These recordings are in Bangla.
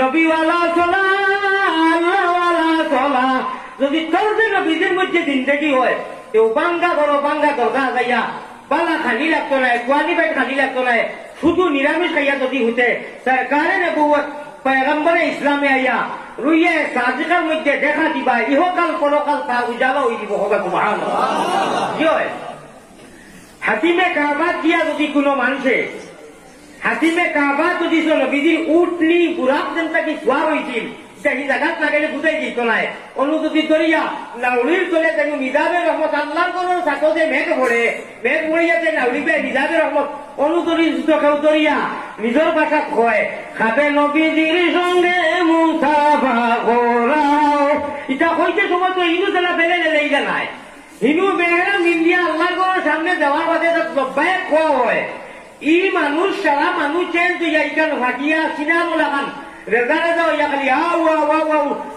নবীওয়ালা চলা আল্লাহওয়ালা চলা যদি তোর যে নবীদের মধ্যে জিন্দগি হয় কেউ বাঙ্গা দরগা যাইয়া বালা খালি লাগতো না কোয়ালিফাইড খালি লাগতো না শুধু নিরামিষ খাইয়া যদি হইতে সরকারে নবুয়ত পয়গম্বরে ইসলামে আইয়া রুইয়ে সাজিকার মধ্যে দেখা দিবা ইহকাল পরকাল তা উজালা হয়ে দিব হবে সুবহানাল্লাহ। কি হয় হাতিমে কাবা দিয়া যদি কোনো মানুষে হাতিমে কাবা যদি নবীজির উঠনি বুড়াক যেন তাকে খোয়া হয়েছিল সেই জায়গাত লাগাইলে বুঝাই দিত নাই অনু যদি দরিয়া নাউলির তলে তেমন মিজাবে রহমত আল্লাহর কোন সাথে যে মেঘ পড়িয়া যে নাউলিবে মিজাবে রহমত অনুদরি কেউ দরিয়া নিজের ভাষা কয় খাবে নবীজির সঙ্গে মুসাফা করাও এটা হইতে সময় তো হিন্দু জেলা বেলে লেগে নাই হিন্দু বেড়া মিন্দিয়া আল্লাহর কোন সামনে যাওয়ার বাদে লব্বায় খোয়া হয় ই মানুষ সারা মানুষ চেঞ্জ হইয়া ইটান ভাটিয়া সিনামো লাগান রেজা হইয়া খালি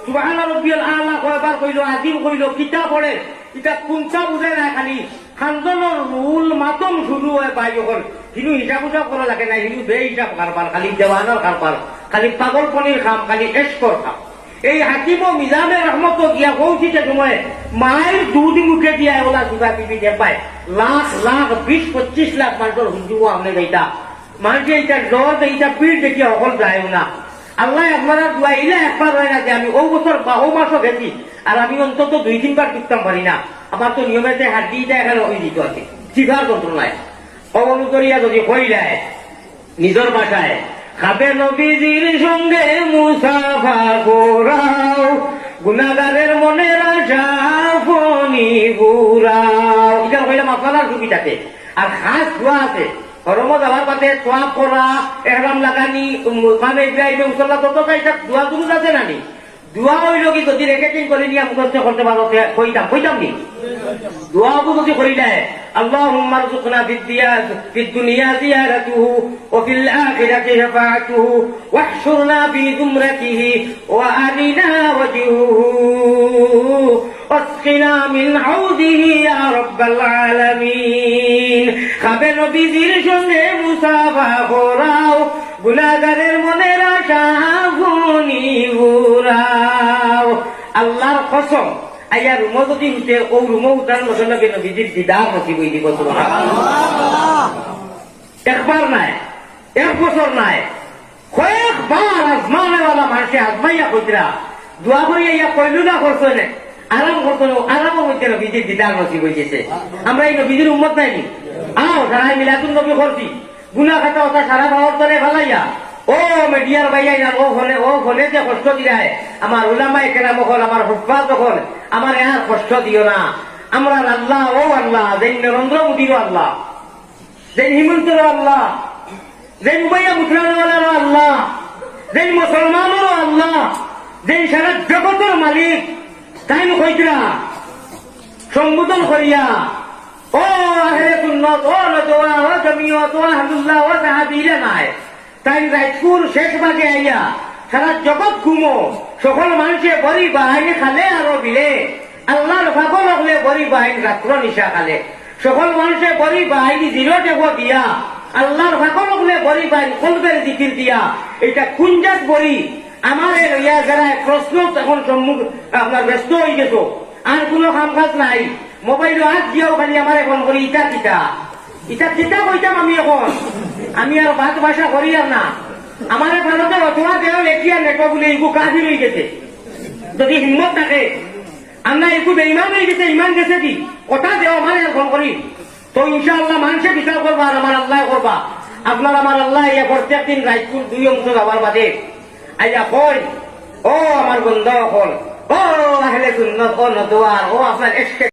সুবহান রাব্বিয়াল আলা কয়বার কইলো আজিম কইলো কিতাব পড়ে এটা কোনটা বুঝে না খালি খানজনের রুল মাতম শুরু হয় বাইকর কিন্তু হিসাব উসাব করা লাগে না কিন্তু বে হিসাব কারবার খালি দেওয়ানোর কারবার খালি পাগল পনির খাম খালি এসকর খাম এই হাকিম ও মিজানের রহমত গিয়া পৌঁছিতে সময় মায়ের দুধ মুখে দিয়া ওলা দুটা বিবি দেবায় লাখ 20-25 লাখ মানুষের হুজুর আমনে যাইতা মানুষ এইটা জ্বর এইটা পিঠ দেখিয়া অকল যায় না আল্লাহ আপনারা দোয়া ইলে একবার হয় না যে আমি ও বছর বা ও মাসও গেছি আর আমি অন্তত 2-3 বার টিকতাম পারি না আমার তো নিয়মেতে হাড্ডিটা এখানে হয়ে দিত আছে জিভার যন্ত্রণায় অবনুদরিয়া যদি হইলায় নিজের বাসায় খাবে নবীজির সঙ্গে মুসাফা করাও গুনাহগারের মনের আশা ফনি বুড়াও এটা হইলাম আপনার সুবিধাতে আর খাস দোয়া আছে হরমত আমার পাতে সোয়া করা এহরাম লাগানি মানে ইব্রাহিমে মুসল্লা তত এটা দোয়া দুরুদ আছে নানি দোয়া হইল কি যদি রেখেটিং করে নিয়ে মুখস্থ করতে পারো কইতাম নি দোয়াবু যদি করিলে আল্লাহুম্মা রযুকনা ফিদ দুনিয়া জিয়ারাতুহু ওয়া ফিল আখিরাতি শাফাআতুহু ওয়াহশুরনা ফি যুমরাতিহি ওয়া আরিনা ওয়াজহুহু ওয়াসকিনা মিন হাউদিহি ইয়া রাব্বাল আলামিন খাবে নবীজির সঙ্গে মুসাফা করাও গুনাহগারের মনের আশা ফনি বুড়াও আল্লাহর কসম আইয়া রুমো যদি উঠে ও রুমো উঠার মতন নবীজির দিদার নসিব হয়ে দিব সুবহানাল্লাহ। একবার নাই এক বছর নাই কয়েকবার আজমানেওয়ালা মানুষে আজমাইয়া কইরা দোয়া করিয়া ইয়া কইলু না করছো না আরাম করতো না আরামও হইতে নবীজির দিদার নসিব হয়ে গেছে আমরা এই নবীজির উম্মত নাইনি আও সারা মিলাদুন নবী করছি গুনাহ খাতা ওটা সারা ভাবর তলে ভালাইয়া ও মিডিয়ার ভাইয়াই না ও হলে যে কষ্ট দিলায় আমার উলামায়ে কেরাম হল আমার হুফাজ হল আমার আর কষ্ট দিও না আমরা আল্লাহ ও আল্লাহ যেন নরেন্দ্র মোদীর আল্লাহ যেন হিমন্তর আল্লাহ যেন উমাইয়া মুসলমানওয়ালারও আল্লাহ যেন মুসলমানেরও আল্লাহ যেন সারা জগতের মালিক তাই কইতরা সম্বোধন করিয়া ও আহলে সুন্নাত ও নদওয়া ও জামিয়াত ও আহলুল্লাহ ও সাহাবীরা নাই তাই রায়পুর শেষ ভাগে আইয়া সারা জগৎ ঘুমো সকল মানুষে বড়ি বাহিনী খালে আরো বিলে আল্লাহর ভাগল হলে বড়ি বাহিনী রাত্র নিশা খালে সকল মানুষে বড়ি বাহিনী জিরো দেব দিয়া আল্লাহর ভাগল হলে বড়ি বাহিনী কলবের দিকির দিয়া এটা কুঞ্জাত বড়ি আমার লইয়া যারা প্রশ্ন এখন সম্মুখ আপনার ব্যস্ত হয়ে গেছো আর কোনো কাম কাজ নাই মোবাইল হাত দিয়াও খালি আমার এখন করি ইটা কিতা কইতাম আমি এখন আমি আর ভাত ভাষা করি আর না আমার ভারতের অথবা দেহ লেখিয়া নেটো বলে এইগু কাহির হয়ে গেছে যদি হিম্মত থাকে আমরা একটু বেইমান হয়ে গেছে ইমান গেছে কি কথা দেও আমার এখন করি তো ইনশাআল্লাহ মানুষে বিচার করবা আর আমার আল্লাহ করবা আপনার আমার আল্লাহ ইয়া প্রত্যেক দিন রায়পুর 2 অংশ যাওয়ার বাদে আইয়া কই ও আমার বন্ধু হল ও আহলে সুন্নাত ও নদওয়া ও আপনার